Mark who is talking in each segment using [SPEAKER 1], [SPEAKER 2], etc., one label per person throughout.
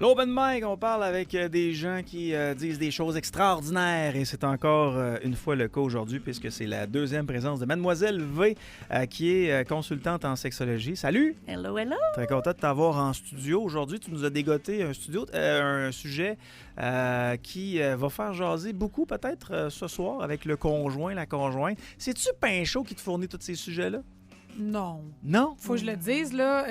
[SPEAKER 1] L'Open Mic, on parle avec des gens qui disent des choses extraordinaires et c'est encore une fois le cas aujourd'hui puisque c'est la deuxième présence de Mademoiselle V qui est consultante en sexologie. Salut!
[SPEAKER 2] Hello, hello!
[SPEAKER 1] Très content de t'avoir en studio. Aujourd'hui, tu nous as dégoté un sujet qui va faire jaser beaucoup peut-être ce soir avec le conjoint, la conjointe. C'est-tu Pinchot qui te fournit tous ces sujets-là?
[SPEAKER 3] Non.
[SPEAKER 1] Non?
[SPEAKER 3] Faut que je le dise, là.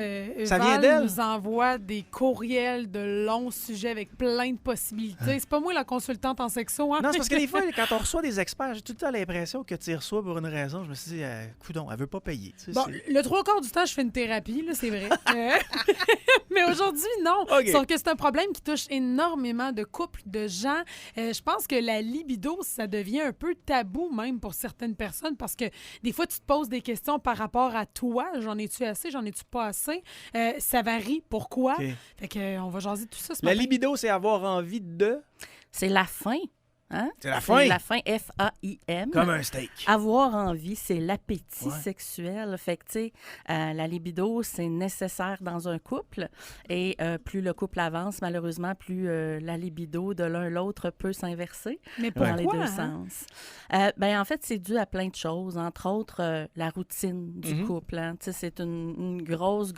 [SPEAKER 1] Ça vient
[SPEAKER 3] Val
[SPEAKER 1] d'elle?
[SPEAKER 3] nous envoie des courriels de longs sujets avec plein de possibilités. C'est pas moi la consultante en sexo, hein?
[SPEAKER 1] Non, c'est parce que des fois, quand on reçoit des experts, j'ai tout le temps l'impression que tu y reçois pour une raison. Je me suis dit, coudonc, elle veut pas payer. Tu sais,
[SPEAKER 3] Bon, le 3/4 du temps, je fais une thérapie, là, c'est vrai. Mais aujourd'hui, non.
[SPEAKER 1] OK.
[SPEAKER 3] Sauf que c'est un problème qui touche énormément de couples, de gens. Je pense que la libido, ça devient un peu tabou même pour certaines personnes parce que des fois, tu te poses des questions par rapport à toi. J'en ai-tu assez? J'en ai-tu pas assez? Ça varie. Pourquoi?
[SPEAKER 1] OK.
[SPEAKER 3] Fait que, on va jaser de tout ça ce
[SPEAKER 1] La
[SPEAKER 3] matin.
[SPEAKER 1] libido, c'est avoir envie de...
[SPEAKER 2] C'est la faim. Hein?
[SPEAKER 1] C'est la faim?
[SPEAKER 2] C'est la faim, F-A-I-M.
[SPEAKER 1] Comme un steak.
[SPEAKER 2] Avoir envie, c'est l'appétit
[SPEAKER 1] Ouais.
[SPEAKER 2] sexuel. Fait que, tu sais, la libido, c'est nécessaire dans un couple. Et plus le couple avance, malheureusement, plus la libido de l'un l'autre peut s'inverser
[SPEAKER 3] Mais
[SPEAKER 2] dans
[SPEAKER 3] pourquoi?
[SPEAKER 2] les deux
[SPEAKER 3] hein?
[SPEAKER 2] sens. En fait, c'est dû à plein de choses. Entre autres, la routine du
[SPEAKER 1] Mhm.
[SPEAKER 2] couple. Hein. Tu sais, c'est une grosse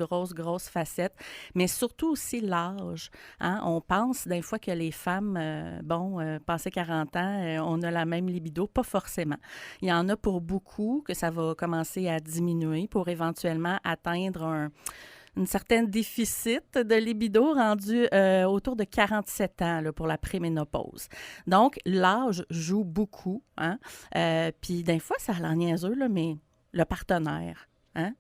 [SPEAKER 2] facette. Mais surtout aussi l'âge. Hein. On pense des fois que les femmes, passé 40 ans, on a la même libido. Pas forcément. Il y en a pour beaucoup que ça va commencer à diminuer pour éventuellement atteindre une certaine déficit de libido rendu autour de 47 ans là, pour la préménopause. Donc, l'âge joue beaucoup. Hein? Puis, des fois, ça a l'air niaiseux, là, mais le partenaire. Hein?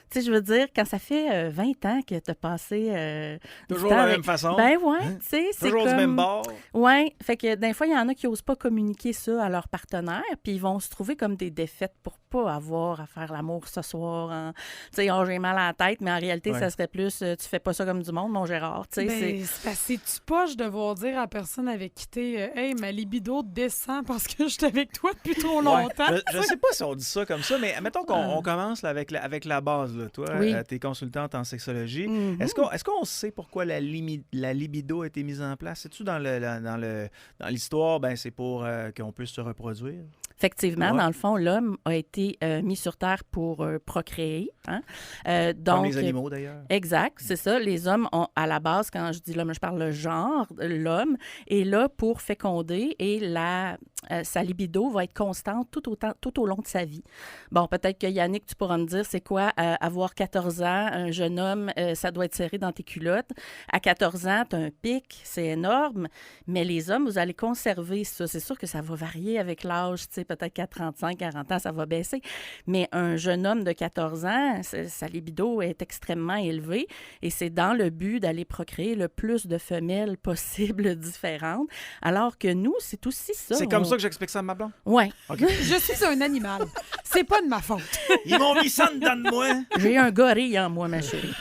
[SPEAKER 2] Tu sais, je veux dire, quand ça fait 20 ans que tu as passé...
[SPEAKER 1] Toujours
[SPEAKER 2] du temps
[SPEAKER 1] de la même façon.
[SPEAKER 2] Ben ouais,
[SPEAKER 1] Hein?
[SPEAKER 2] tu sais, c'est
[SPEAKER 1] Toujours
[SPEAKER 2] comme...
[SPEAKER 1] du même bord.
[SPEAKER 2] Oui, fait que des fois, il y en a qui n'osent pas communiquer ça à leur partenaire, puis ils vont se trouver comme des défaites pour pas avoir à faire l'amour ce soir. Hein. Tu sais, oh, j'ai mal à la tête, mais en réalité,
[SPEAKER 1] Ouais.
[SPEAKER 2] ça serait plus tu fais pas ça comme du monde, mon Gérard. Tu sais,
[SPEAKER 3] C'est-tu poche de devoir dire à la personne avec qui t'es hey, ma libido descend parce que je suis avec toi depuis trop longtemps.
[SPEAKER 1] Ouais. Je sais pas si on dit ça comme ça, mais mettons qu'on commence là, avec la base. Là. Toi,
[SPEAKER 2] Oui.
[SPEAKER 1] t'es consultante en sexologie.
[SPEAKER 2] Mhm.
[SPEAKER 1] Est-ce qu'on sait pourquoi la libido a été mise en place? C'est-tu dans l'histoire, ben c'est pour qu'on puisse se reproduire?
[SPEAKER 2] Effectivement,
[SPEAKER 1] Ouais.
[SPEAKER 2] dans le fond, l'homme a été mis sur Terre pour procréer. Hein?
[SPEAKER 1] Comme
[SPEAKER 2] Donc,
[SPEAKER 1] les animaux, d'ailleurs.
[SPEAKER 2] Exact, c'est ça. Les hommes ont, à la base, quand je dis l'homme, je parle le genre, l'homme est là pour féconder et sa libido va être constante tout au long de sa vie. Bon, peut-être que Yannick, tu pourras me dire, c'est quoi avoir 14 ans, un jeune homme, ça doit être serré dans tes culottes. À 14 ans, tu as un pic, c'est énorme, mais les hommes, vous allez conserver ça. C'est sûr que ça va varier avec l'âge, tu sais, peut-être qu'à 35, 40 ans, ça va baisser. Mais un jeune homme de 14 ans, sa libido est extrêmement élevée et c'est dans le but d'aller procréer le plus de femelles possibles différentes. Alors que nous, c'est aussi ça.
[SPEAKER 1] C'est comme ça que j'explique ça à ma blonde?
[SPEAKER 2] Oui.
[SPEAKER 3] Je suis un animal. C'est pas de ma faute.
[SPEAKER 1] Ils m'ont mis ça dedans de moi!
[SPEAKER 2] J'ai un gorille en moi, ma chérie.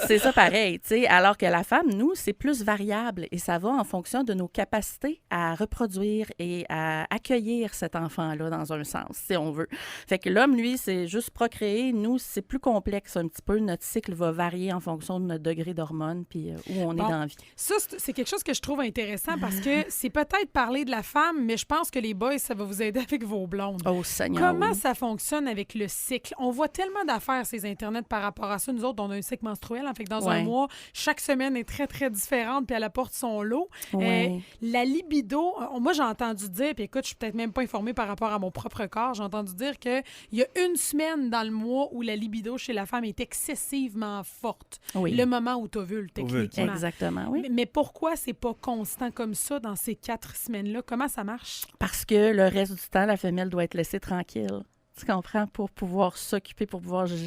[SPEAKER 2] C'est ça pareil, tu sais. Alors que la femme, nous, c'est plus variable et ça va en fonction de nos capacités à reproduire et à accueillir cet enfant-là dans un sens, si on veut. Fait que l'homme, lui, c'est juste procréer. Nous, c'est plus complexe un petit peu. Notre cycle va varier en fonction de notre degré d'hormones puis où on est dans la vie.
[SPEAKER 3] Ça, c'est quelque chose que je trouve intéressant parce que c'est peut-être parler de la femme, mais je pense que les boys, ça va vous aider avec vos blondes.
[SPEAKER 2] Oh, Seigneur,
[SPEAKER 3] Comment
[SPEAKER 2] oui.
[SPEAKER 3] ça fonctionne avec le cycle? On voit tellement d'affaires sur Internet par rapport à ça. Nous autres, on a un cycle menstruel. En fait que dans un
[SPEAKER 2] Ouais.
[SPEAKER 3] mois, chaque semaine est très, très différente puis elle apporte son lot.
[SPEAKER 2] Ouais.
[SPEAKER 3] La libido, moi, j'ai entendu dire, puis écoute, je suis peut-être même pas informée par rapport à mon propre corps, j'ai entendu dire qu'il y a une semaine dans le mois où la libido chez la femme est excessivement forte.
[SPEAKER 2] Oui.
[SPEAKER 3] Le moment où tu ovules, techniquement.
[SPEAKER 2] Exactement, oui.
[SPEAKER 3] Mais pourquoi c'est pas constant comme ça dans ces 4 semaines-là? Comment ça marche?
[SPEAKER 2] Parce que le reste du temps, la femelle doit être laissée tranquille. Tu comprends? Pour pouvoir s'occuper, pour pouvoir la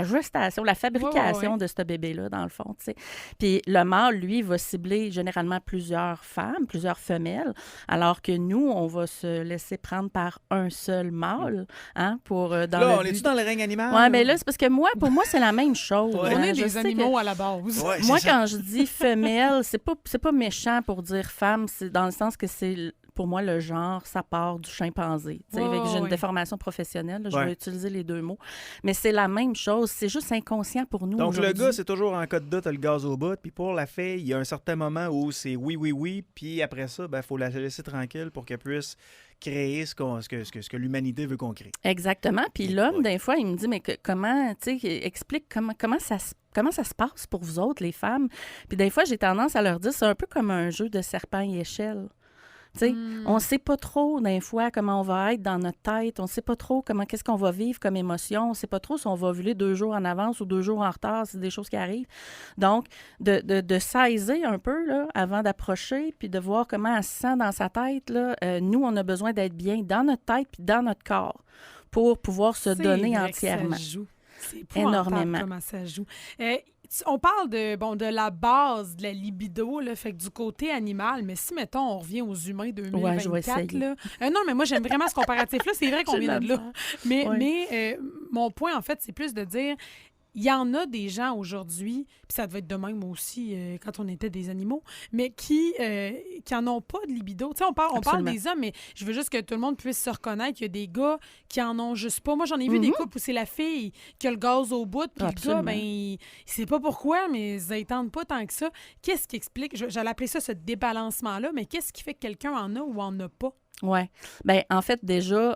[SPEAKER 2] gestation, la fabrication
[SPEAKER 3] Ouais.
[SPEAKER 2] de ce bébé-là, dans le fond, tu sais. Puis le mâle, lui, va cibler généralement plusieurs femmes, plusieurs femelles, alors que nous, on va se laisser prendre par un seul mâle, hein, pour dans
[SPEAKER 1] Là,
[SPEAKER 2] le
[SPEAKER 1] on
[SPEAKER 2] but...
[SPEAKER 1] est-tu dans le règne animal?
[SPEAKER 2] Ouais, mais là, c'est parce que pour moi, c'est la même chose.
[SPEAKER 1] Ouais.
[SPEAKER 3] On
[SPEAKER 2] hein.
[SPEAKER 3] est
[SPEAKER 2] Je
[SPEAKER 3] des
[SPEAKER 2] sais que-
[SPEAKER 3] animaux à la base.
[SPEAKER 1] Ouais,
[SPEAKER 2] moi,
[SPEAKER 1] c'est ça.
[SPEAKER 2] quand je dis femelle, c'est pas méchant pour dire femme, c'est dans le sens que c'est pour moi, le genre, ça part du chimpanzé. Tu sais, fait que j'ai une déformation professionnelle, là, je vais utiliser les deux mots. Mais c'est la même chose, c'est juste inconscient pour nous.
[SPEAKER 1] Donc,
[SPEAKER 2] aujourd'hui.
[SPEAKER 1] le gars, c'est toujours en cas de doute, t'as le gaz au bout. Puis pour la fille, il y a un certain moment où c'est oui. Puis après ça, il faut la laisser tranquille pour qu'elle puisse créer ce que l'humanité veut qu'on crée.
[SPEAKER 2] Exactement. Puis l'homme, des fois, il me dit, mais comment, tu sais, explique comment ça se passe pour vous autres, les femmes. Puis des fois, j'ai tendance à leur dire, c'est un peu comme un jeu de serpent et échelle. On ne sait pas trop, des fois, comment on va être dans notre tête. On ne sait pas trop qu'est-ce qu'on va vivre comme émotion. On ne sait pas trop si on va ovuler 2 jours en avance ou 2 jours en retard. C'est des choses qui arrivent. Donc, de saisir un peu là, avant d'approcher puis de voir comment elle se sent dans sa tête. Là, nous, on a besoin d'être bien dans notre tête puis dans notre corps pour pouvoir se donner entièrement.
[SPEAKER 3] Ça joue. C'est
[SPEAKER 2] énormément.
[SPEAKER 3] Comment ça joue. On parle de la base de la libido, là, fait que du côté animal, mais si, mettons, on revient aux humains 2024, là... non, mais moi, j'aime vraiment ce comparatif-là. C'est vrai qu'on vient de là. Mais mon point, en fait, c'est plus de dire... Il y en a des gens aujourd'hui, puis ça devait être de même aussi quand on était des animaux, mais qui en ont pas de libido. Tu sais, on parle des hommes, mais je veux juste que tout le monde puisse se reconnaître. Il y a des gars qui en ont juste pas. Moi, j'en ai vu des couples où c'est la fille qui a le gaz au bout, puis le gars, il sait pas pourquoi, mais ça ne tente pas tant que ça. Qu'est-ce qui explique, j'allais appeler ça ce débalancement-là, mais qu'est-ce qui fait que quelqu'un en a ou en a pas?
[SPEAKER 2] Oui. Bien, en fait, déjà,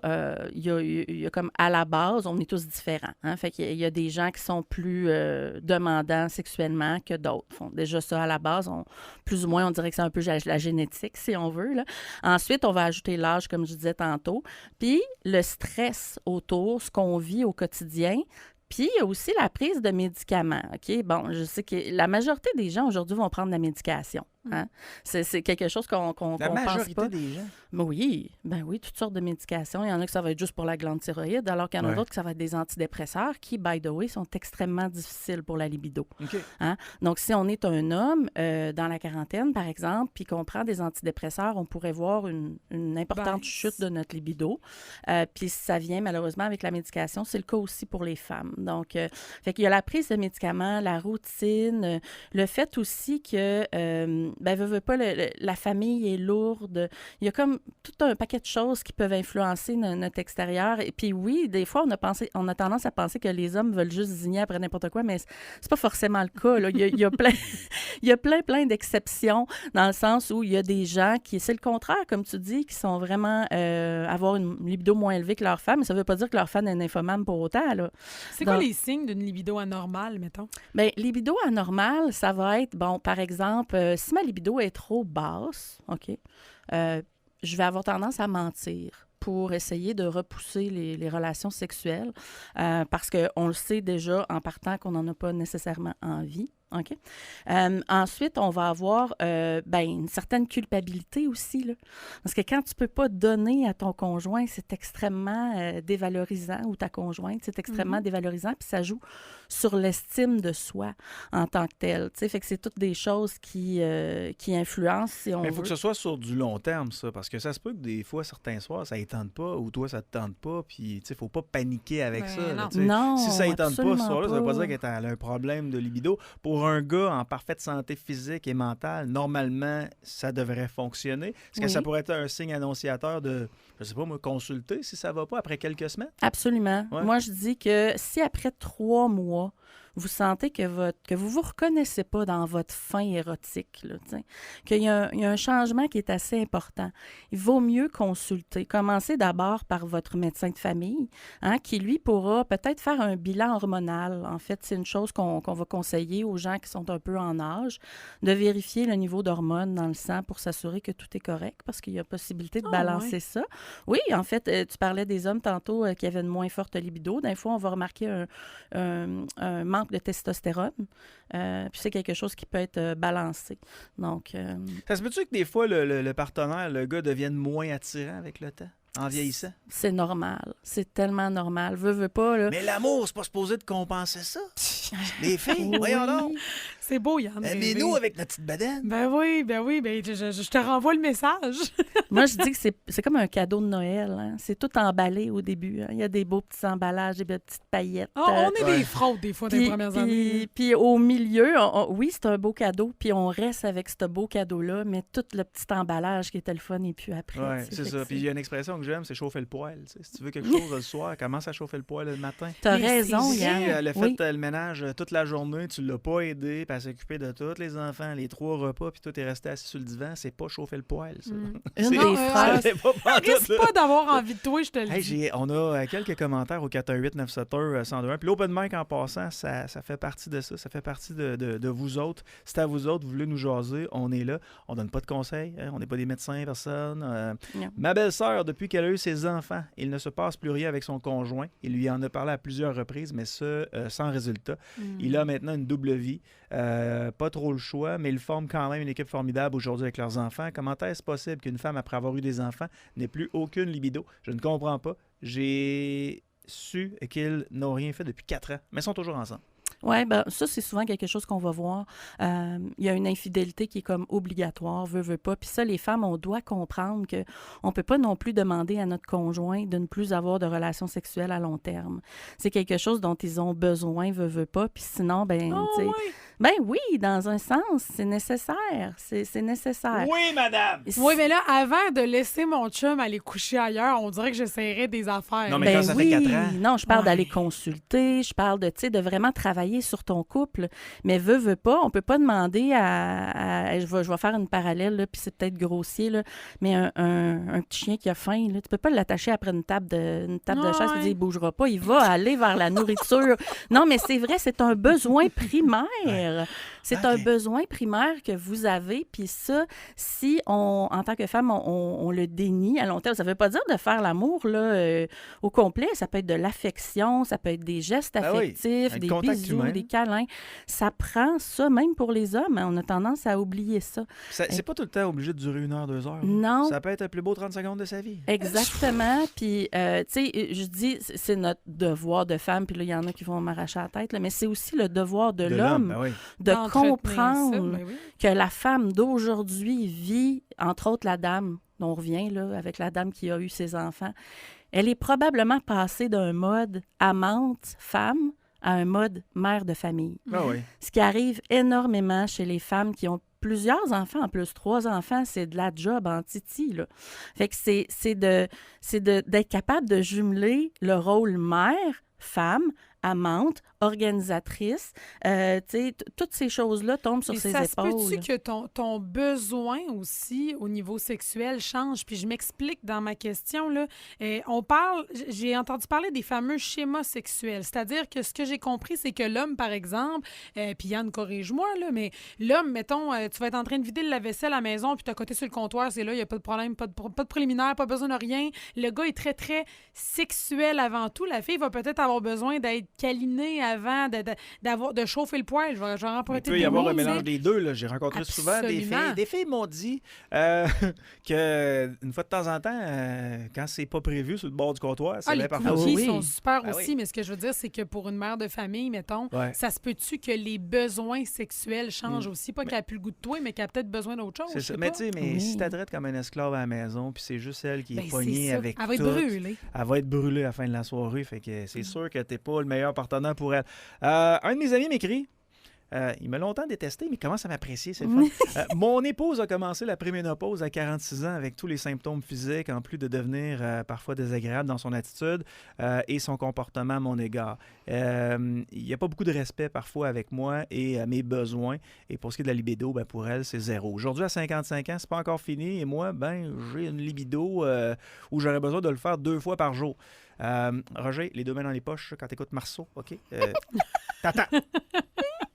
[SPEAKER 2] il y a comme à la base, on est tous différents. Hein? Fait qu'il y a des gens qui sont plus demandants sexuellement que d'autres. Déjà, ça, à la base, plus ou moins, on dirait que c'est un peu la génétique, si on veut. Là. Ensuite, on va ajouter l'âge, comme je disais tantôt. Puis, le stress autour, ce qu'on vit au quotidien. Puis, il y a aussi la prise de médicaments. OK? Bon, je sais que la majorité des gens aujourd'hui vont prendre la médication. Hein? C'est quelque chose qu'on pense pas.
[SPEAKER 1] La majorité des gens?
[SPEAKER 2] Ben oui, toutes sortes de médications. Il y en a que ça va être juste pour la glande thyroïde, alors qu'il y en a d'autres que ça va être des antidépresseurs qui, by the way, sont extrêmement difficiles pour la libido.
[SPEAKER 1] Okay.
[SPEAKER 2] Hein? Donc, si on est un homme dans la quarantaine, par exemple, puis qu'on prend des antidépresseurs, on pourrait voir une importante chute de notre libido. Puis ça vient malheureusement avec la médication. C'est le cas aussi pour les femmes. Donc, fait qu'il y a la prise de médicaments, la routine, le fait aussi que veut pas, la famille est lourde. Il y a comme tout un paquet de choses qui peuvent influencer notre extérieur. Et puis oui, des fois, on a tendance à penser que les hommes veulent juste zigner après n'importe quoi, mais c'est pas forcément le cas. Là. Il y a plein, il y a plein d'exceptions dans le sens où il y a des gens qui, c'est le contraire, comme tu dis, qui sont vraiment avoir une libido moins élevée que leur femme, mais ça veut pas dire que leur femme est nymphomane pour autant. Là.
[SPEAKER 3] C'est quoi les signes d'une libido anormale, mettons? Bien,
[SPEAKER 2] libido anormale, ça va être, par exemple, si ma libido est trop basse, OK, je vais avoir tendance à mentir pour essayer de repousser les relations sexuelles parce qu'on le sait déjà en partant qu'on n'en a pas nécessairement envie. OK? Ensuite, on va avoir une certaine culpabilité aussi. Là. Parce que quand tu ne peux pas donner à ton conjoint, c'est extrêmement dévalorisant, ou ta conjointe, c'est extrêmement dévalorisant, puis ça joue sur l'estime de soi en tant que telle. Fait que c'est toutes des choses qui influencent, si on veut.
[SPEAKER 1] Mais il faut que ce soit sur du long terme, ça, parce que ça se peut que des fois, certains soirs, ça ne tente pas, ou toi, ça ne te tente pas, puis il ne faut pas paniquer avec ça. Là,
[SPEAKER 2] non,
[SPEAKER 1] si ça ne tente pas, ce soir-là, ça ne veut pas dire
[SPEAKER 2] qu'elle
[SPEAKER 1] qu'elle a un problème de libido. Pour un gars en parfaite santé physique et mentale, normalement, ça devrait fonctionner. Est-ce que ça pourrait être un signe annonciateur de, je sais pas moi, consulter si ça ne va pas après quelques semaines?
[SPEAKER 2] Absolument. Ouais. Moi, je dis que si après 3 mois, vous sentez que vous vous reconnaissez pas dans votre fin érotique, là, qu'il y a un changement qui est assez important, il vaut mieux consulter. Commencez d'abord par votre médecin de famille, qui, lui, pourra peut-être faire un bilan hormonal. En fait, c'est une chose qu'on va conseiller aux gens qui sont un peu en âge, de vérifier le niveau d'hormones dans le sang pour s'assurer que tout est correct, parce qu'il y a possibilité de balancer ça. Oui, en fait, tu parlais des hommes tantôt qui avaient une moins forte libido. Des fois, on va remarquer un manque de testostérone. Puis c'est quelque chose qui peut être balancé. Donc,
[SPEAKER 1] ça se peut-tu que des fois, le partenaire, le gars, devienne moins attirant avec le temps, en vieillissant?
[SPEAKER 2] C'est normal. C'est tellement normal. Veux pas, là.
[SPEAKER 1] Mais l'amour, c'est pas supposé de compenser ça. Les filles, voyons donc.
[SPEAKER 3] C'est beau, Yann.
[SPEAKER 1] Mais
[SPEAKER 3] rêver.
[SPEAKER 1] nous, avec notre petite bedaine.
[SPEAKER 3] Ben oui, je te renvoie le message.
[SPEAKER 2] Moi, je dis que c'est comme un cadeau de Noël. Hein. C'est tout emballé au début. Hein. Il y a des beaux petits emballages, des petites paillettes.
[SPEAKER 3] On est des fraudes, des fois, dans les premières années.
[SPEAKER 2] Puis au milieu, oui, c'est un beau cadeau, puis on reste avec ce beau cadeau-là, mais tout le petit emballage qui était le fun n'est plus après.
[SPEAKER 1] Oui, c'est ça. Puis il y a une expression que j'aime, c'est chauffer le poêle. T'sais. Si tu veux quelque chose le soir, commence à chauffer le poêle le matin.
[SPEAKER 2] T'as
[SPEAKER 3] Mais
[SPEAKER 2] raison,
[SPEAKER 3] c'est
[SPEAKER 2] Yann.
[SPEAKER 1] Le fait
[SPEAKER 2] Oui.
[SPEAKER 1] le ménage toute la journée, tu l'as pas aidé, puis à s'occuper de tous les enfants, les 3 repas, puis toi, t'es resté assis sur le divan, c'est pas chauffer le poêle, ça.
[SPEAKER 2] Une
[SPEAKER 1] C'est-
[SPEAKER 2] des phrases.
[SPEAKER 1] c'est pas pantoute,
[SPEAKER 3] Risque
[SPEAKER 1] là.
[SPEAKER 3] pas d'avoir envie de toi, je te le
[SPEAKER 1] Hey,
[SPEAKER 3] dis.
[SPEAKER 1] on a quelques commentaires au 418-971-1021. Puis l'open mic, en passant, ça fait partie de ça. Ça fait partie de vous autres. C'est à vous autres, vous voulez nous jaser, on est là. On donne pas de conseils. Hein, on n'est pas des médecins, personne.
[SPEAKER 2] Non.
[SPEAKER 1] Ma belle-sœur, depuis qu'elle a eu ses enfants, il ne se passe plus rien avec son conjoint. Il lui en a parlé à plusieurs reprises, mais ça, sans résultat. Il a maintenant une double vie. Pas trop le choix, mais ils forment quand même une équipe formidable aujourd'hui avec leurs enfants. Comment est-ce possible qu'une femme, après avoir eu des enfants, n'ait plus aucune libido? Je ne comprends pas. J'ai su qu'ils n'ont rien fait depuis 4 ans, mais ils sont toujours ensemble.
[SPEAKER 2] Oui, ben ça, c'est souvent quelque chose qu'on va voir. Il y a une infidélité qui est comme obligatoire, veut pas. Puis ça, les femmes, on doit comprendre qu'on ne peut pas non plus demander à notre conjoint de ne plus avoir de relations sexuelles à long terme. C'est quelque chose dont ils ont besoin, veut pas. Puis sinon, ben, tu sais,
[SPEAKER 3] oui.
[SPEAKER 2] ben oui, dans un sens, c'est nécessaire. C'est nécessaire.
[SPEAKER 1] Oui, madame!
[SPEAKER 3] Oui, mais là, avant de laisser mon chum aller coucher ailleurs, on dirait que j'essaierais des affaires.
[SPEAKER 1] Non, mais quand ça fait 4 ans.
[SPEAKER 2] Non, je parle
[SPEAKER 3] Ouais.
[SPEAKER 2] d'aller consulter, je parle de, tu sais, de vraiment travailler sur ton couple. Mais veut pas, on peut pas demander je vais faire une parallèle, là, puis c'est peut-être grossier, là, mais un petit chien qui a faim, là, tu peux pas l'attacher après une table de chaise et
[SPEAKER 3] Ouais.
[SPEAKER 2] dire il bougera pas, il va aller vers la nourriture. Non, mais c'est vrai, c'est un besoin primaire. C'est un
[SPEAKER 1] Ok.
[SPEAKER 2] besoin primaire que vous avez, puis ça, si en tant que femme, on le dénie à long terme, ça veut pas dire de faire l'amour là, au complet, ça peut être de l'affection, ça peut être des gestes
[SPEAKER 1] Ben oui,
[SPEAKER 2] affectifs,
[SPEAKER 1] un
[SPEAKER 2] des
[SPEAKER 1] contact
[SPEAKER 2] bisous,
[SPEAKER 1] humain.
[SPEAKER 2] des câlins. Ça prend ça, même pour les hommes, hein, on a tendance à oublier ça.
[SPEAKER 1] C'est pas tout le temps obligé de durer 1 heure, 2 heures. là.
[SPEAKER 2] Non.
[SPEAKER 1] Ça peut être le plus beau 30 secondes de sa vie.
[SPEAKER 2] Exactement. Puis, tu sais, je dis, c'est notre devoir de femme, puis là, il y en a qui vont m'arracher la tête, là, mais c'est aussi le devoir de l'homme
[SPEAKER 1] Ben oui.
[SPEAKER 2] de
[SPEAKER 3] D'entretenir ça,
[SPEAKER 2] comprendre
[SPEAKER 3] ben oui.
[SPEAKER 2] que la femme d'aujourd'hui vit, entre autres la dame, on revient là, avec la dame qui a eu ses enfants, elle est probablement passée d'un mode amante, femme, à un mode mère de famille.
[SPEAKER 1] Ben oui.
[SPEAKER 2] Ce qui arrive énormément chez les femmes qui ont plusieurs enfants, en plus 3 enfants, c'est de la job en titi, là. Fait que c'est d'être capable de jumeler le rôle mère, femme, amante, organisatrice, tu sais, toutes ces choses-là tombent sur
[SPEAKER 3] Et
[SPEAKER 2] ses
[SPEAKER 3] ça se
[SPEAKER 2] épaules.
[SPEAKER 3] peut-tu que ton besoin aussi au niveau sexuel change? Puis je m'explique dans ma question, là. J'ai entendu parler des fameux schémas sexuels. C'est-à-dire que ce que j'ai compris, c'est que l'homme, par exemple, puis Yann, corrige-moi, là, mais l'homme, mettons, tu vas être en train de vider le lave-vaisselle à la maison, puis t'as côté sur le comptoir, c'est là, il n'y a pas de problème, pas de préliminaire, pas besoin de rien. Le gars est très, très sexuel avant tout. La fille va peut-être avoir besoin d'être câlinée avant, de chauffer le poêle. Je vais
[SPEAKER 1] Il
[SPEAKER 3] emprunter
[SPEAKER 1] peut
[SPEAKER 3] des
[SPEAKER 1] y avoir
[SPEAKER 3] mots,
[SPEAKER 1] un
[SPEAKER 3] tu sais.
[SPEAKER 1] mélange des deux. Là. J'ai rencontré souvent des
[SPEAKER 3] Absolument.
[SPEAKER 1] filles. Des filles m'ont dit qu'une fois de temps en temps, quand c'est pas prévu sur le bord du comptoir, c'est
[SPEAKER 3] Ah, les
[SPEAKER 1] bien parfois.
[SPEAKER 3] cookies
[SPEAKER 2] oui.
[SPEAKER 3] sont super
[SPEAKER 1] Ah
[SPEAKER 3] aussi,
[SPEAKER 1] oui.
[SPEAKER 3] mais ce que je veux dire, c'est que pour une mère de famille, mettons,
[SPEAKER 1] Ouais.
[SPEAKER 3] ça se peut-tu que les besoins sexuels changent aussi? Pas qu'elle a plus le goût de toi, mais qu'elle a peut-être besoin d'autre chose.
[SPEAKER 1] C'est
[SPEAKER 3] je
[SPEAKER 1] ça.
[SPEAKER 3] sais
[SPEAKER 1] Mais
[SPEAKER 3] pas.
[SPEAKER 1] tu sais, mais
[SPEAKER 2] Oui.
[SPEAKER 1] si t'as comme un esclave à la maison, puis c'est juste elle qui
[SPEAKER 3] Ben,
[SPEAKER 1] est
[SPEAKER 3] c'est
[SPEAKER 1] pognée
[SPEAKER 3] ça.
[SPEAKER 1] avec
[SPEAKER 3] Elle va être
[SPEAKER 1] tout,
[SPEAKER 3] brûlée.
[SPEAKER 1] elle va être brûlée à la fin de la soirée. Fait que c'est sûr que t'es pas le meilleur partenaire pour elle. Un de mes amis m'écrit. Il m'a longtemps détesté, mais il commence à m'apprécier, c'est le fun. Mon épouse a commencé la préménopause à 46 ans avec tous les symptômes physiques, en plus de devenir parfois désagréable dans son attitude et son comportement à mon égard. Il n'y a pas beaucoup de respect parfois avec moi et mes besoins. Et pour ce qui est de la libido, ben, pour elle, c'est 0. Aujourd'hui, à 55 ans, c'est pas encore fini. Et moi, ben, j'ai une libido où j'aurais besoin de le faire 2 fois par jour. Roger, les 2 mains dans les poches quand t'écoutes Marceau, OK? T'attends.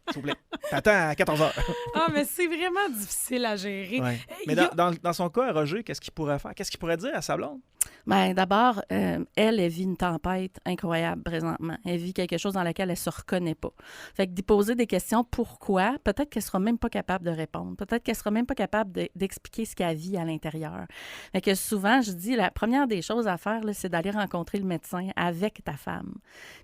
[SPEAKER 1] S'il vous plaît. T'attends à 14h.
[SPEAKER 3] Ah, mais c'est vraiment difficile à gérer.
[SPEAKER 1] Ouais. Mais
[SPEAKER 3] Il y a-
[SPEAKER 1] dans son cas, Roger, qu'est-ce qu'il pourrait faire? Qu'est-ce qu'il pourrait dire à sa blonde?
[SPEAKER 2] Bien, d'abord, elle vit une tempête incroyable présentement. Elle vit quelque chose dans lequel elle ne se reconnaît pas. Fait que d'y poser des questions, pourquoi, peut-être qu'elle ne sera même pas capable de répondre. Peut-être qu'elle ne sera même pas capable d'expliquer ce qu'elle vit à l'intérieur. Fait que souvent, je dis, la première des choses à faire, là, c'est d'aller rencontrer le médecin avec ta femme.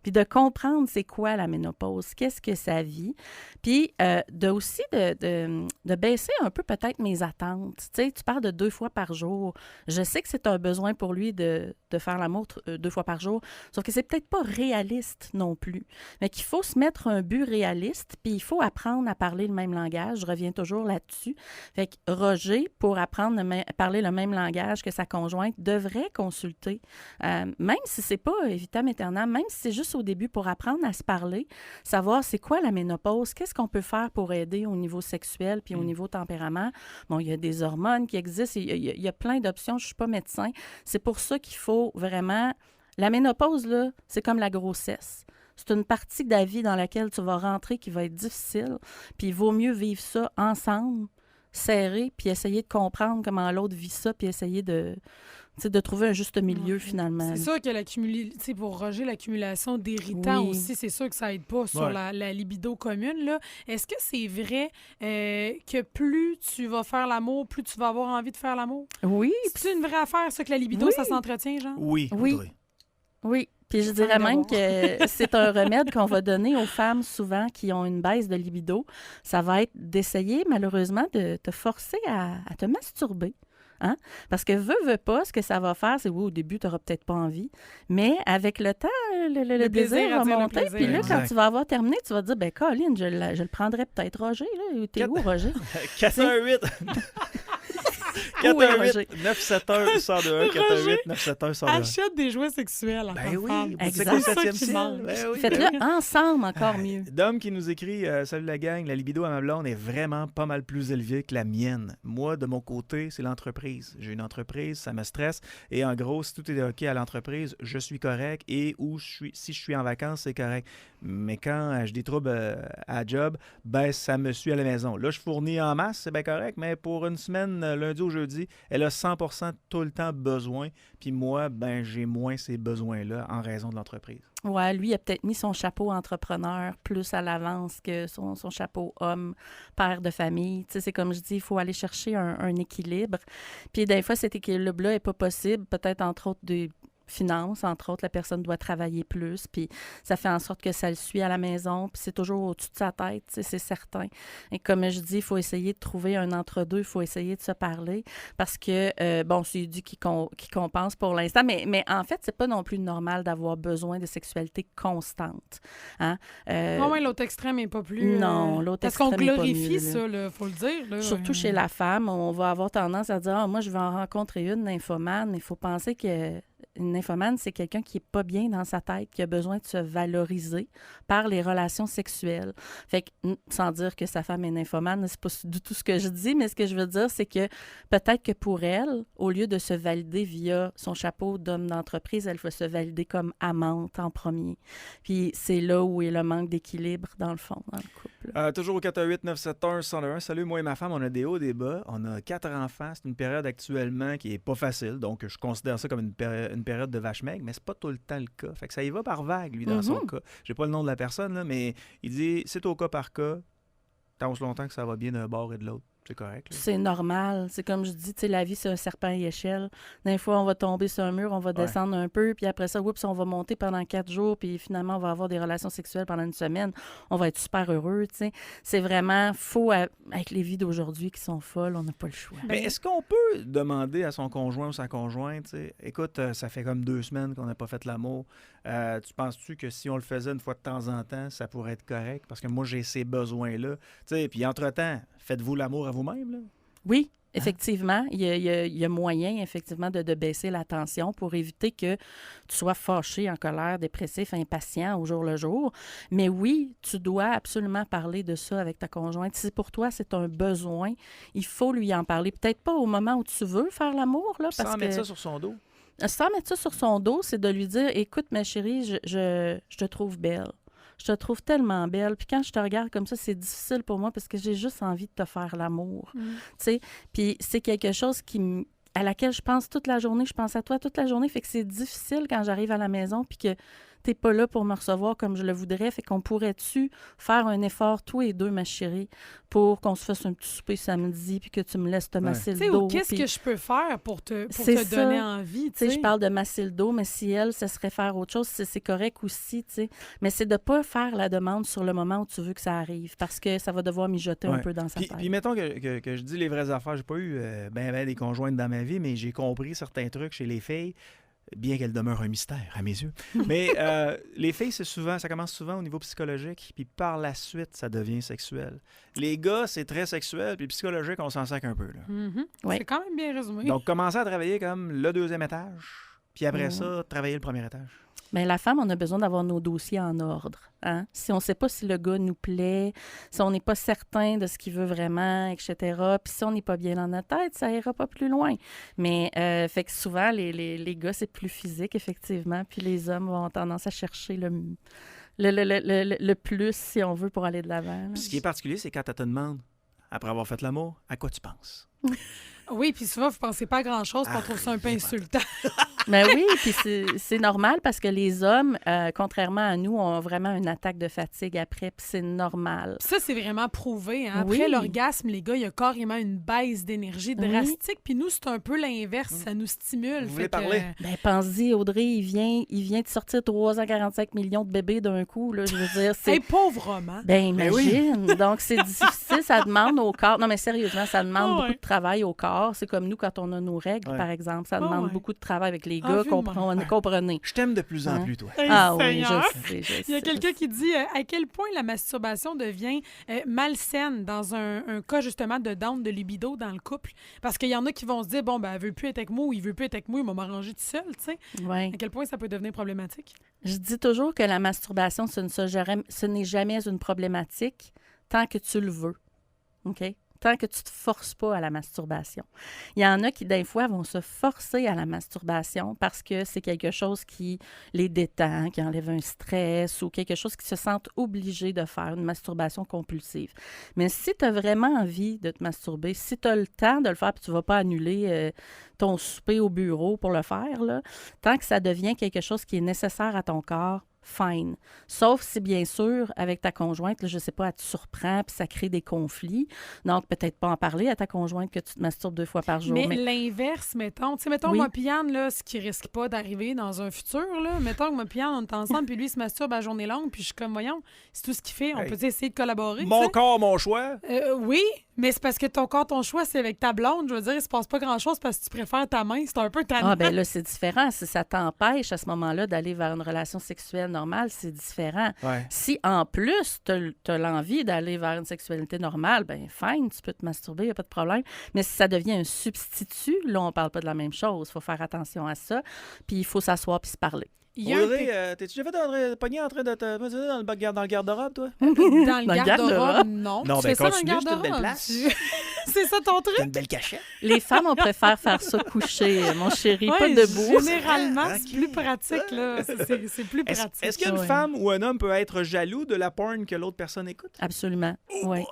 [SPEAKER 2] Puis de comprendre c'est quoi la ménopause, qu'est-ce que ça vit. Puis de baisser un peu peut-être mes attentes. Tu sais, tu parles de 2 fois par jour. Je sais que c'est un besoin pour lui de faire l'amour 2 fois par jour, sauf que c'est peut-être pas réaliste non plus. Mais qu'il faut se mettre un but réaliste, puis il faut apprendre à parler le même langage. Je reviens toujours là-dessus. Fait que Roger, pour apprendre à parler le même langage que sa conjointe, devrait consulter. Même si c'est pas vitam aeternam, même si c'est juste au début pour apprendre à se parler, savoir c'est quoi la ménopause, qu'est-ce qu'on peut faire pour aider au niveau sexuel puis au niveau tempérament. Bon, il y a des hormones qui existent, il y a plein d'options. Je suis pas médecin. C'est pour ça qu'il faut vraiment... La ménopause, là, c'est comme la grossesse. C'est une partie de la vie dans laquelle tu vas rentrer qui va être difficile. Puis il vaut mieux vivre ça ensemble, serré, puis essayer de comprendre comment l'autre vit ça, puis essayer de trouver un juste milieu, finalement.
[SPEAKER 3] C'est sûr que pour Roger, l'accumulation d'irritants aussi, c'est sûr que ça aide pas sur la libido commune, là. Est-ce que c'est vrai que plus tu vas faire l'amour, plus tu vas avoir envie de faire l'amour?
[SPEAKER 2] Oui.
[SPEAKER 3] C'est une vraie affaire, ça, que la libido, ça s'entretient, genre?
[SPEAKER 1] Oui.
[SPEAKER 2] Oui. Puis je dirais même que c'est un remède qu'on va donner aux femmes souvent qui ont une baisse de libido. Ça va être d'essayer, malheureusement, de te forcer à te masturber. Hein? Parce que veux pas, ce que ça va faire, c'est au début, tu n'auras peut-être pas envie, mais avec le temps, le désir va monter. Puis là, quand tu vas avoir terminé, tu vas te dire, ben Colin, je le prendrais peut-être, Roger. Là. T'es où, Roger?
[SPEAKER 1] 418 418-971-1021. 418-971-1021.
[SPEAKER 3] Achète des jouets sexuels en
[SPEAKER 1] Ben oui,
[SPEAKER 2] c'est
[SPEAKER 1] quoi,
[SPEAKER 2] ça
[SPEAKER 1] septième
[SPEAKER 3] qui
[SPEAKER 1] ciel?
[SPEAKER 3] mange.
[SPEAKER 1] Ben oui,
[SPEAKER 2] Faites-le ensemble, encore mieux.
[SPEAKER 1] Dom qui nous écrit salut la gang, la libido à ma blonde est vraiment pas mal plus élevée que la mienne. Moi, de mon côté, c'est l'entreprise. J'ai une entreprise, ça me stresse. Et en gros, si tout est OK à l'entreprise, je suis correct. Et si je suis en vacances, c'est correct. Mais quand j'ai des troubles à la job, ben ça me suit à la maison. Là, je fournis en masse, c'est bien correct, mais pour une semaine, lundi au jeudi, elle a 100% tout le temps besoin. Puis moi, ben j'ai moins ces besoins-là en raison de l'entreprise.
[SPEAKER 2] Ouais, lui, il a peut-être mis son chapeau entrepreneur plus à l'avance que son chapeau homme, père de famille. Tu sais, c'est comme je dis, il faut aller chercher un équilibre. Puis des fois, cet équilibre-là n'est pas possible, peut-être entre autres des finances, entre autres, la personne doit travailler plus, puis ça fait en sorte que ça le suit à la maison, puis c'est toujours au-dessus de sa tête, c'est certain. Et comme je dis, il faut essayer de trouver un entre-deux, il faut essayer de se parler, parce que, c'est dit qui compense pour l'instant, mais en fait, c'est pas non plus normal d'avoir besoin de sexualité constante. Hein?
[SPEAKER 3] Non, l'autre extrême n'est pas plus...
[SPEAKER 2] Non, l'autre extrême
[SPEAKER 3] parce qu'on
[SPEAKER 2] n'est pas
[SPEAKER 3] glorifie
[SPEAKER 2] mieux,
[SPEAKER 3] ça, il faut le dire. Là.
[SPEAKER 2] Surtout chez la femme, on va avoir tendance à dire « Ah, moi, je vais en rencontrer une nymphomane », mais il faut penser que une nymphomane, c'est quelqu'un qui n'est pas bien dans sa tête, qui a besoin de se valoriser par les relations sexuelles. Fait que, sans dire que sa femme est nymphomane, c'est pas du tout ce que je dis, mais ce que je veux dire, c'est que peut-être que pour elle, au lieu de se valider via son chapeau d'homme d'entreprise, elle va se valider comme amante en premier. Puis c'est là où est le manque d'équilibre, dans le fond, dans le couple.
[SPEAKER 1] Toujours au 418-971-1021. Salut, moi et ma femme, on a des hauts, des bas. On a 4 enfants. C'est une période actuellement qui est pas facile, donc je considère ça comme une période de vache maigre, mais c'est pas tout le temps le cas. Fait que ça y va par vague, lui, dans son cas. J'ai pas le nom de la personne, là, mais il dit, c'est au cas par cas, tant aussi longtemps que ça va bien d'un bord et de l'autre. C'est correct. Là.
[SPEAKER 2] C'est normal. C'est comme je dis, tu sais, la vie, c'est un serpent à échelle. Des fois, on va tomber sur un mur, on va descendre un peu, puis après ça, oups, on va monter pendant 4 jours, puis finalement, on va avoir des relations sexuelles pendant une semaine. On va être super heureux, tu sais. C'est vraiment faux avec les vies d'aujourd'hui qui sont folles, on n'a pas le choix.
[SPEAKER 1] Mais est-ce qu'on peut demander à son conjoint ou sa conjointe, tu sais, écoute, ça fait comme 2 semaines qu'on n'a pas fait l'amour. Tu penses-tu que si on le faisait une fois de temps en temps, ça pourrait être correct? Parce que moi, j'ai ces besoins-là. Tu sais, puis entre-temps, faites-vous l'amour à vous-même, là?
[SPEAKER 2] Oui, effectivement. Il y a moyen, effectivement, de baisser la tension pour éviter que tu sois fâché, en colère, dépressif, impatient au jour le jour. Mais oui, tu dois absolument parler de ça avec ta conjointe. Si pour toi, c'est un besoin, il faut lui en parler. Peut-être pas au moment où tu veux faire l'amour, là, parce
[SPEAKER 1] sans
[SPEAKER 2] que...
[SPEAKER 1] mettre ça sur son dos.
[SPEAKER 2] Sans mettre ça sur son dos, c'est de lui dire « Écoute, ma chérie, je te trouve belle. Je te trouve tellement belle. Puis quand je te regarde comme ça, c'est difficile pour moi parce que j'ai juste envie de te faire l'amour. » Tu sais, puis c'est quelque chose qui à laquelle je pense toute la journée. Je pense à toi toute la journée. Fait que c'est difficile quand j'arrive à la maison puis que t'es pas là pour me recevoir comme je le voudrais. Fait qu'on pourrait-tu faire un effort, tous les deux, ma chérie, pour qu'on se fasse un petit souper samedi puis que tu me laisses te masser
[SPEAKER 3] Tu sais,
[SPEAKER 2] le dos.
[SPEAKER 3] ou qu'est-ce
[SPEAKER 2] puis-
[SPEAKER 3] que je peux faire pour te
[SPEAKER 2] C'est ça.
[SPEAKER 3] donner envie,
[SPEAKER 2] Tu sais, je parle de masser le dos, mais si elle, ça serait faire autre chose, c'est correct aussi, tu sais. Mais c'est de pas faire la demande sur le moment où tu veux que ça arrive, parce que ça va devoir mijoter un
[SPEAKER 1] Ouais.
[SPEAKER 2] peu dans sa tête.
[SPEAKER 1] Puis mettons que je dis les vraies affaires. J'ai pas eu ben des conjointes dans ma vie, mais j'ai compris certains trucs chez les filles, bien qu'elles demeurent un mystère à mes yeux. Mais les filles, ça commence souvent au niveau psychologique, puis par la suite, ça devient sexuel. Les gars, c'est très sexuel, puis psychologique, on s'en sac un peu, là.
[SPEAKER 3] Mhm.
[SPEAKER 2] Ouais.
[SPEAKER 3] C'est quand même bien résumé.
[SPEAKER 1] Donc, commencer à travailler comme le 2e étage, puis après ça, travailler le 1er étage.
[SPEAKER 2] Mais la femme, on a besoin d'avoir nos dossiers en ordre. Hein? Si on ne sait pas si le gars nous plaît, si on n'est pas certain de ce qu'il veut vraiment, etc., puis si on n'est pas bien dans notre tête, ça ira pas plus loin. Mais fait que souvent, les gars, c'est plus physique, effectivement, puis les hommes vont tendance à chercher le plus, si on veut, pour aller de l'avant.
[SPEAKER 1] Puis ce qui est particulier, c'est quand elle te demande, après avoir fait l'amour, à quoi tu penses?
[SPEAKER 3] Oui, puis souvent, vous pensez pas à grand-chose, puis on trouve ça un peu insultant.
[SPEAKER 2] Mais oui, puis c'est normal parce que les hommes, contrairement à nous, ont vraiment une attaque de fatigue après, puis c'est normal.
[SPEAKER 3] Ça, c'est vraiment prouvé. Hein? Après
[SPEAKER 2] Oui.
[SPEAKER 3] l'orgasme, les gars, il y a carrément une baisse d'énergie
[SPEAKER 2] Oui.
[SPEAKER 3] drastique. Puis nous, c'est un peu l'inverse. Ça nous stimule.
[SPEAKER 1] Vous voulez
[SPEAKER 3] Fait que,
[SPEAKER 1] parler?
[SPEAKER 2] Ben, pense-y, Audrey, il vient de sortir 345 millions de bébés d'un coup, là, je veux dire, c'est...
[SPEAKER 3] Hey, pauvre homme, hein?
[SPEAKER 2] Ben,
[SPEAKER 1] Ben oui.
[SPEAKER 2] imagine. Donc, c'est difficile, ça demande au corps... Non, mais sérieusement, ça demande
[SPEAKER 3] Ah
[SPEAKER 2] beaucoup
[SPEAKER 3] ouais.
[SPEAKER 2] de travail au corps. C'est comme nous, quand on a nos règles,
[SPEAKER 1] Ouais.
[SPEAKER 2] par exemple. Ça
[SPEAKER 3] Ah
[SPEAKER 2] demande
[SPEAKER 3] ouais.
[SPEAKER 2] beaucoup de travail avec les
[SPEAKER 3] Ah,
[SPEAKER 2] gars,
[SPEAKER 3] vu de même.
[SPEAKER 2] comprenez.
[SPEAKER 1] Je t'aime de plus en
[SPEAKER 2] Hein?
[SPEAKER 1] plus, toi.
[SPEAKER 3] Hey,
[SPEAKER 2] Ah oui,
[SPEAKER 3] Seigneur!
[SPEAKER 2] je sais.
[SPEAKER 3] Il y a quelqu'un qui dit à quel point la masturbation devient malsaine dans un cas justement de down de libido dans le couple. Parce qu'il y en a qui vont se dire, bon, ben, elle veut plus être avec moi ou il veut plus être avec moi, il va m'arranger tout seul, tu sais.
[SPEAKER 2] Ouais.
[SPEAKER 3] À quel point ça peut devenir problématique?
[SPEAKER 2] Je dis toujours que la masturbation, ce n'est jamais une problématique tant que tu le veux. OK? Tant que tu ne te forces pas à la masturbation. Il y en a qui, des fois, vont se forcer à la masturbation parce que c'est quelque chose qui les détend, qui enlève un stress ou quelque chose qui se sentent obligés de faire, une masturbation compulsive. Mais si tu as vraiment envie de te masturber, si tu as le temps de le faire puis tu ne vas pas annuler ton souper au bureau pour le faire, là, tant que ça devient quelque chose qui est nécessaire à ton corps, fine. Sauf si, bien sûr, avec ta conjointe, là, je ne sais pas, elle te surprend puis ça crée des conflits. Donc, peut-être pas en parler à ta conjointe que tu te masturbes 2 fois par jour.
[SPEAKER 3] Mais l'inverse, mettons. Tu sais, mettons,
[SPEAKER 2] Oui.
[SPEAKER 3] moi, puis Yann, là, ce qui risque pas d'arriver dans un futur, là, mettons que moi, puis Yann, on est ensemble, puis lui, il se masturbe à journée longue, puis je suis comme, voyons, c'est tout ce qu'il fait. On
[SPEAKER 1] Hey.
[SPEAKER 3] peut essayer de collaborer.
[SPEAKER 1] Mon
[SPEAKER 3] tu sais.
[SPEAKER 1] corps, mon choix.
[SPEAKER 3] Oui, mais c'est parce que ton corps, ton choix, c'est avec ta blonde. Je veux dire, il se passe pas grand-chose parce que tu préfères ta main. C'est un peu ta
[SPEAKER 2] Ah, ben là, c'est différent. Si ça t'empêche à ce moment-là d'aller vers une relation sexuelle normale, c'est différent.
[SPEAKER 1] Ouais.
[SPEAKER 2] Si en plus, tu as l'envie d'aller vers une sexualité normale, ben fine, tu peux te masturber, il n'y a pas de problème. Mais si ça devient un substitut, là, on parle pas de la même chose. Il faut faire attention à ça. Puis il faut s'asseoir puis se parler.
[SPEAKER 3] Il y a un
[SPEAKER 1] Audrey, t'es-tu déjà fait pogner en train de te dans le garde-robe, toi?
[SPEAKER 3] dans le
[SPEAKER 2] Dans le
[SPEAKER 3] garde-robe,
[SPEAKER 2] garde-robe.
[SPEAKER 3] non.
[SPEAKER 1] Non,
[SPEAKER 3] Tu
[SPEAKER 1] ben
[SPEAKER 3] fais ça dans le
[SPEAKER 1] continue, c'est une belle
[SPEAKER 3] garde-robe.
[SPEAKER 1] place.
[SPEAKER 3] C'est ça ton truc?
[SPEAKER 1] T'as une belle cachette.
[SPEAKER 2] Les femmes, on préfère faire ça couché, mon chéri, pas
[SPEAKER 3] Ouais,
[SPEAKER 2] debout.
[SPEAKER 3] Généralement,
[SPEAKER 1] Ok.
[SPEAKER 3] c'est plus pratique, là. C'est plus
[SPEAKER 1] Est-ce
[SPEAKER 3] pratique.
[SPEAKER 1] est-ce qu'une
[SPEAKER 2] Ouais.
[SPEAKER 1] femme ou un homme peut être jaloux de la porn que l'autre personne écoute?
[SPEAKER 2] Absolument,
[SPEAKER 1] Oh
[SPEAKER 2] oui.
[SPEAKER 1] boy.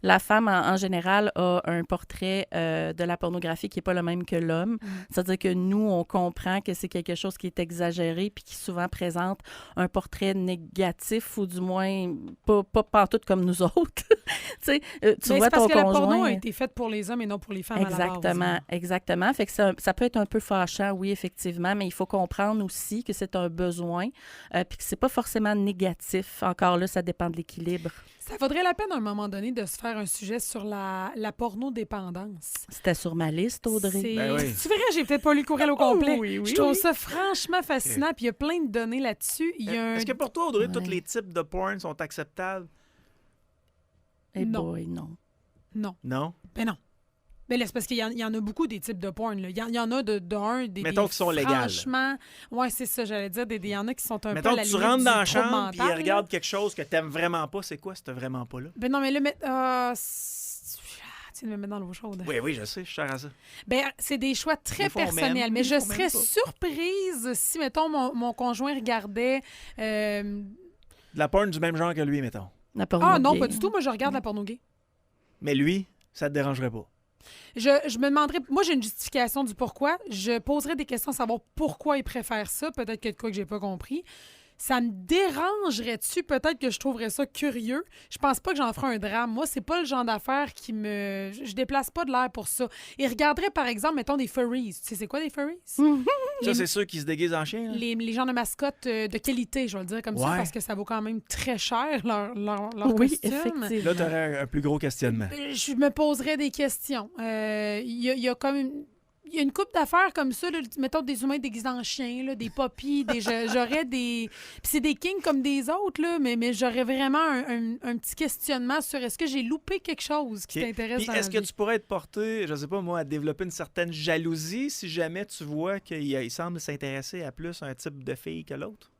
[SPEAKER 2] La femme, en général, a un portrait de la pornographie qui n'est pas le même que l'homme. C'est-à-dire que nous, on comprend que c'est quelque chose qui est exagéré puis qui souvent présente un portrait négatif ou du moins pas pantoute comme nous autres. Tu sais, tu
[SPEAKER 3] Mais
[SPEAKER 2] vois
[SPEAKER 3] c'est parce
[SPEAKER 2] ton
[SPEAKER 3] que la porno
[SPEAKER 2] conjoint...
[SPEAKER 3] a été faite pour les hommes et non pour les femmes à la
[SPEAKER 2] Exactement,
[SPEAKER 3] base.
[SPEAKER 2] exactement. Fait que ça peut être un peu fâchant, oui, effectivement, mais il faut comprendre aussi que c'est un besoin puis que c'est pas forcément négatif. Encore là, ça dépend de l'équilibre.
[SPEAKER 3] Ça vaudrait la peine à un moment donné de se faire un sujet sur la porno-dépendance.
[SPEAKER 2] C'était sur ma liste, Audrey.
[SPEAKER 3] C'est
[SPEAKER 1] Ben oui.
[SPEAKER 3] c'est vrai, j'ai peut-être pas lu le courriel au complet.
[SPEAKER 2] oui, oui,
[SPEAKER 3] Je trouve
[SPEAKER 2] oui.
[SPEAKER 3] ça franchement fascinant, puis il y a plein de données là-dessus. Il y a un...
[SPEAKER 1] Est-ce que pour toi, Audrey,
[SPEAKER 2] Ouais.
[SPEAKER 1] tous les types de porn sont acceptables?
[SPEAKER 2] Eh
[SPEAKER 3] Non.
[SPEAKER 2] boy, non.
[SPEAKER 3] Non,
[SPEAKER 1] Non?
[SPEAKER 3] ben non. Mais là, c'est parce qu'il y en a beaucoup des types de porn. Là. Il y en a d'un, des
[SPEAKER 1] Mettons qu'ils sont légales.
[SPEAKER 3] Franchement, ouais, c'est ça, j'allais dire. Il y en a qui sont un peu
[SPEAKER 1] Mettons
[SPEAKER 3] à la
[SPEAKER 1] que tu
[SPEAKER 3] limite
[SPEAKER 1] rentres
[SPEAKER 3] du
[SPEAKER 1] dans la
[SPEAKER 3] trouble
[SPEAKER 1] chambre et
[SPEAKER 3] mental,
[SPEAKER 1] regarde quelque chose que t'aimes vraiment pas. C'est quoi, c'était vraiment pas là?
[SPEAKER 3] Ben non, mais là, tu me mets dans l'eau chaude.
[SPEAKER 1] Oui, oui, je sais, je suis cher à ça.
[SPEAKER 3] Ben, c'est des choix très
[SPEAKER 1] Des fois, on
[SPEAKER 3] personnels.
[SPEAKER 1] m'aime,
[SPEAKER 3] Mais
[SPEAKER 1] des
[SPEAKER 3] je
[SPEAKER 1] fois, on
[SPEAKER 3] serais
[SPEAKER 1] m'aime pas.
[SPEAKER 3] surprise si, mettons, mon conjoint regardait...
[SPEAKER 1] De la porn du même genre que lui, mettons.
[SPEAKER 2] La porno
[SPEAKER 3] Ah non,
[SPEAKER 2] gay.
[SPEAKER 3] pas du tout. Moi, je regarde la porno gay.
[SPEAKER 1] Mais lui, ça te dérangerait pas.
[SPEAKER 3] Je me demanderais... Moi, j'ai une justification du pourquoi. Je poserais des questions à savoir pourquoi ils préfèrent ça. Peut-être qu'il y a de quoi que j'ai pas compris. Ça me dérangerait-tu? Peut-être que je trouverais ça curieux. Je pense pas que j'en ferais un drame. Moi, c'est pas le genre d'affaire qui me... Je déplace pas de l'air pour ça. Ils regarderaient, par exemple, mettons, des furries. Tu sais, c'est quoi des furries?
[SPEAKER 1] Ça, c'est ceux qui se déguisent en chien. Là.
[SPEAKER 3] Les genres de mascottes de qualité, je vais le dire comme ça,
[SPEAKER 1] Ouais.
[SPEAKER 3] parce que ça vaut quand même très cher, leur
[SPEAKER 2] Oui,
[SPEAKER 3] costume.
[SPEAKER 2] effectivement.
[SPEAKER 1] Là, tu aurais un plus gros questionnement.
[SPEAKER 3] Je me poserais des questions. Il y a comme il y a une couple d'affaires comme ça, là, mettons des humains déguisés en chiens, là, des poppies, j'aurais des... Puis c'est des kings comme des autres, là, mais j'aurais vraiment un petit questionnement sur est-ce que j'ai loupé quelque chose qui
[SPEAKER 1] OK.
[SPEAKER 3] t'intéresse
[SPEAKER 1] Puis
[SPEAKER 3] dans
[SPEAKER 1] est-ce
[SPEAKER 3] la
[SPEAKER 1] que
[SPEAKER 3] vie?
[SPEAKER 1] tu pourrais être porté, je sais pas moi, à développer une certaine jalousie si jamais tu vois qu'il semble s'intéresser à plus un type de fille que l'autre?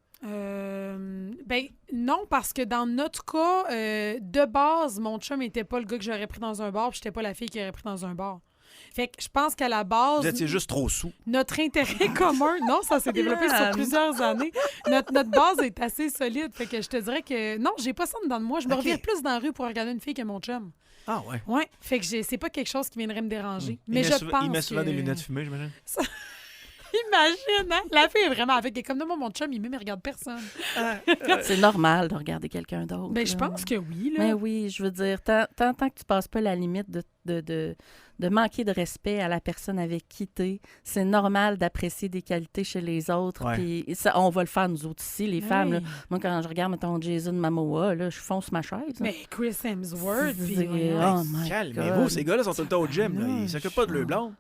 [SPEAKER 3] Ben non, parce que dans notre cas, de base, mon chum était pas le gars que j'aurais pris dans un bar, puis j'étais pas la fille qui aurait pris dans un bar. Fait que je pense qu'à la base,
[SPEAKER 1] Vous étiez juste trop sous.
[SPEAKER 3] notre intérêt commun, non, ça s'est développé sur plusieurs années. Notre base est assez solide. Fait que je te dirais que non, j'ai pas ça dedans de moi. Je me
[SPEAKER 1] OK.
[SPEAKER 3] revire plus dans la rue pour regarder une fille que mon chum.
[SPEAKER 1] Ah ouais.
[SPEAKER 3] Ouais. Fait que c'est pas quelque chose qui viendrait me déranger. Mais je pense
[SPEAKER 1] Il met souvent
[SPEAKER 3] que...
[SPEAKER 1] des lunettes fumées, j'imagine.
[SPEAKER 3] Imagine, hein? La fille est vraiment avec. Et comme de moi, mon chum, il me regarde personne.
[SPEAKER 2] C'est normal de regarder quelqu'un d'autre.
[SPEAKER 3] Ben, je
[SPEAKER 2] là.
[SPEAKER 3] pense que oui, là.
[SPEAKER 2] Mais oui, je veux dire, tant que tu passes pas la limite de manquer de respect à la personne avec qui t'es, c'est normal d'apprécier des qualités chez les autres.
[SPEAKER 1] Ouais.
[SPEAKER 2] Puis ça, on va le faire nous autres ici, les
[SPEAKER 3] Oui.
[SPEAKER 2] femmes. Là. Moi, quand je regarde, mettons, Jason Momoa, là, je fonce ma chaise. là.
[SPEAKER 3] Mais Chris Hemsworth, puis
[SPEAKER 2] C'est-
[SPEAKER 3] voyons.
[SPEAKER 2] Oh my
[SPEAKER 1] Calmez-vous,
[SPEAKER 2] God.
[SPEAKER 1] ces gars-là sont tout le temps au gym. Là. Ils s'occupent pas de leur blonde.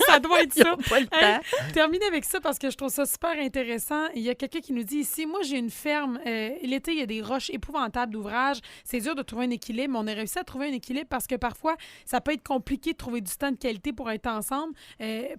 [SPEAKER 3] ça doit être
[SPEAKER 2] Ils
[SPEAKER 3] ça.
[SPEAKER 2] ont pas le
[SPEAKER 3] Hey,
[SPEAKER 2] temps.
[SPEAKER 3] termine avec ça parce que je trouve ça super intéressant. Il y a quelqu'un qui nous dit ici, moi j'ai une ferme, l'été il y a des roches épouvantables d'ouvrage, c'est dur de trouver un équilibre, mais on a réussi à trouver un équilibre parce que parfois ça peut être compliqué de trouver du temps de qualité pour être ensemble,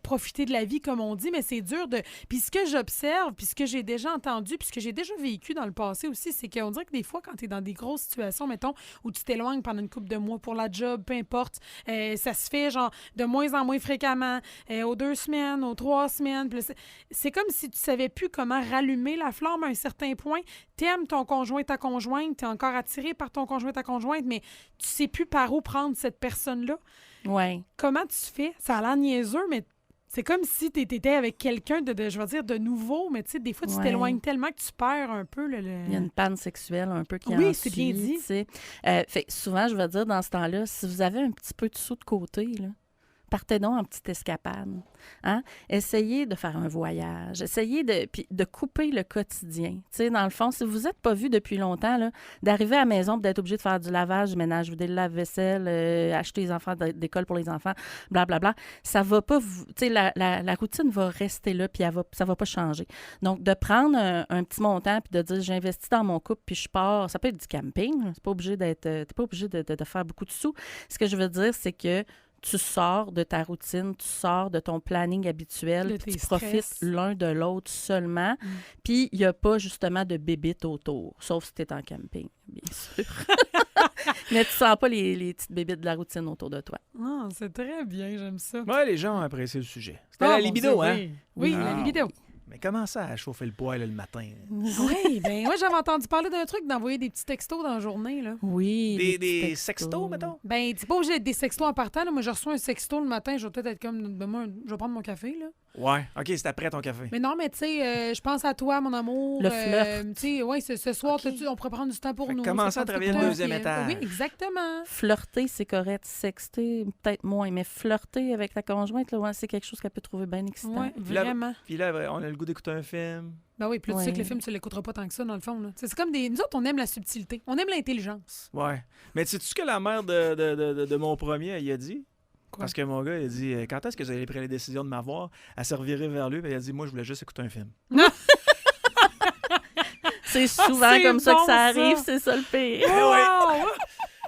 [SPEAKER 3] profiter de la vie comme on dit, mais c'est dur de... Puis ce que j'observe, puis ce que j'ai déjà entendu, puis ce que j'ai déjà vécu dans le passé aussi, c'est qu'on dirait que des fois quand tu es dans des grosses situations, mettons, où tu t'éloignes pendant une couple de mois pour la job, peu importe, ça se fait genre de moins en moins fréquemment, aux 2 semaines, aux 3 semaines. Puis là, c'est comme si tu savais plus comment rallumer la flamme à un certain point. T'aimes ton conjoint, ta conjointe, t'es encore attiré par ton conjoint, ta conjointe, mais tu sais plus par où prendre cette personne-là.
[SPEAKER 2] Ouais.
[SPEAKER 3] Comment tu fais? Ça a l'air niaiseux, mais c'est comme si tu étais avec quelqu'un je vais dire, de nouveau, mais tu sais, des fois, tu
[SPEAKER 2] Ouais.
[SPEAKER 3] t'éloignes tellement que tu perds un peu le...
[SPEAKER 2] Il y a une panne sexuelle un peu qui
[SPEAKER 3] Oui,
[SPEAKER 2] en
[SPEAKER 3] c'est
[SPEAKER 2] suit,
[SPEAKER 3] bien dit.
[SPEAKER 2] tu sais. Fait que souvent, je vais dire dans ce temps-là, si vous avez un petit peu de sous de côté, là, partez donc en petite escapade. Hein? Essayez de faire un voyage. Essayez de couper le quotidien. Tu sais, dans le fond, si vous n'êtes pas vu depuis longtemps, là, d'arriver à la maison, d'être obligé de faire du lavage, du ménage, vider le lave-vaisselle, acheter les enfants d'école pour les enfants, blablabla, ça va pas vous... Tu sais, la routine va rester là, puis ça va pas changer. Donc, de prendre un petit montant, puis de dire, j'investis dans mon couple, puis je pars, ça peut être du camping, là. C'est pas obligé d'être... T'es pas obligé de faire beaucoup de sous. Ce que je veux dire, c'est que tu sors de ta routine, tu sors de ton planning habituel,
[SPEAKER 3] De
[SPEAKER 2] puis
[SPEAKER 3] tes
[SPEAKER 2] tu profites
[SPEAKER 3] stress.
[SPEAKER 2] l'un de l'autre seulement. Puis, il n'y a pas justement de bébites autour, sauf si tu es en camping, bien sûr. Mais tu sens pas les petites bébites de la routine autour de toi.
[SPEAKER 3] Ah, c'est très bien, j'aime ça.
[SPEAKER 1] Ouais, les gens ont apprécié le sujet. C'était
[SPEAKER 3] Ah,
[SPEAKER 1] la
[SPEAKER 3] mon
[SPEAKER 1] libido,
[SPEAKER 3] Dieu,
[SPEAKER 1] hein?
[SPEAKER 3] Oui, oui
[SPEAKER 1] Ah,
[SPEAKER 3] la libido.
[SPEAKER 1] Mais comment ça à chauffer le poêle le matin?
[SPEAKER 3] Oui, ben moi, j'avais entendu parler d'un truc d'envoyer des petits textos dans la journée, là.
[SPEAKER 2] Oui.
[SPEAKER 1] Des
[SPEAKER 2] petits
[SPEAKER 1] sextos, mettons?
[SPEAKER 3] Ben, t'es pas obligé d'être des sextos en partant, là. Moi, je reçois un sexto le matin, je vais peut-être être comme, demain, je vais prendre mon café, là.
[SPEAKER 1] Ouais. OK, c'est après ton café.
[SPEAKER 3] Mais non, mais tu sais, je pense à toi, mon amour.
[SPEAKER 2] Le flirt.
[SPEAKER 3] Tu sais, ouais, ce soir,
[SPEAKER 2] Ok.
[SPEAKER 3] on pourrait prendre du temps pour
[SPEAKER 1] Fait que
[SPEAKER 3] nous.
[SPEAKER 1] commencer
[SPEAKER 3] ça
[SPEAKER 1] à
[SPEAKER 3] tente
[SPEAKER 1] travailler le
[SPEAKER 3] d'écouter un
[SPEAKER 1] deuxième
[SPEAKER 3] film.
[SPEAKER 1] étage.
[SPEAKER 3] Oui, exactement.
[SPEAKER 2] Flirter, c'est correct. Sexter, peut-être moins. Mais flirter avec ta conjointe, là, ouais, c'est quelque chose qu'elle peut trouver bien excitant.
[SPEAKER 3] Oui,
[SPEAKER 1] Puis là-
[SPEAKER 3] vraiment.
[SPEAKER 1] Puis là, on a le goût d'écouter un film.
[SPEAKER 3] Ben oui, puis là, tu sais
[SPEAKER 2] Ouais.
[SPEAKER 3] que le film, tu l'écouteras pas tant que ça, dans le fond. Là. C'est comme des. Nous autres, on aime la subtilité. On aime l'intelligence.
[SPEAKER 1] Ouais. Mais sais-tu ce que la mère de mon premier, elle y a dit?
[SPEAKER 3] Quoi?
[SPEAKER 1] Parce que mon gars, il a dit quand est-ce que vous avez pris la décision de m'avoir? Elle s'est revirée vers lui et elle a dit moi, je voulais juste écouter un film.
[SPEAKER 2] C'est souvent
[SPEAKER 3] c'est
[SPEAKER 2] comme ça
[SPEAKER 3] bon,
[SPEAKER 2] que ça arrive,
[SPEAKER 3] ça.
[SPEAKER 2] c'est ça le pire.
[SPEAKER 3] Wow!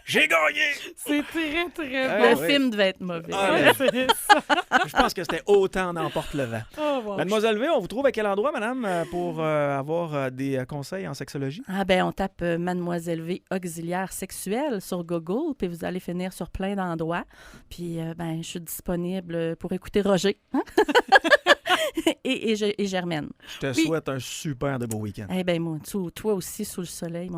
[SPEAKER 1] J'ai gagné!
[SPEAKER 3] C'est très, très
[SPEAKER 1] Ah,
[SPEAKER 3] bon.
[SPEAKER 2] Le
[SPEAKER 1] ouais.
[SPEAKER 2] film devait être mauvais.
[SPEAKER 1] Ah,
[SPEAKER 3] Ouais, c'est ça.
[SPEAKER 1] Je pense que c'était autant n'emporte le vent.
[SPEAKER 3] Oh, wow.
[SPEAKER 1] Mademoiselle V, on vous trouve à quel endroit, madame, pour avoir des conseils en sexologie?
[SPEAKER 2] Ah ben on tape Mademoiselle V auxiliaire sexuelle sur Google, puis vous allez finir sur plein d'endroits. Puis ben je suis disponible pour écouter Roger hein? et Germaine.
[SPEAKER 1] Je te souhaite un super de beau week-end.
[SPEAKER 2] Eh ben moi, toi aussi sous le soleil.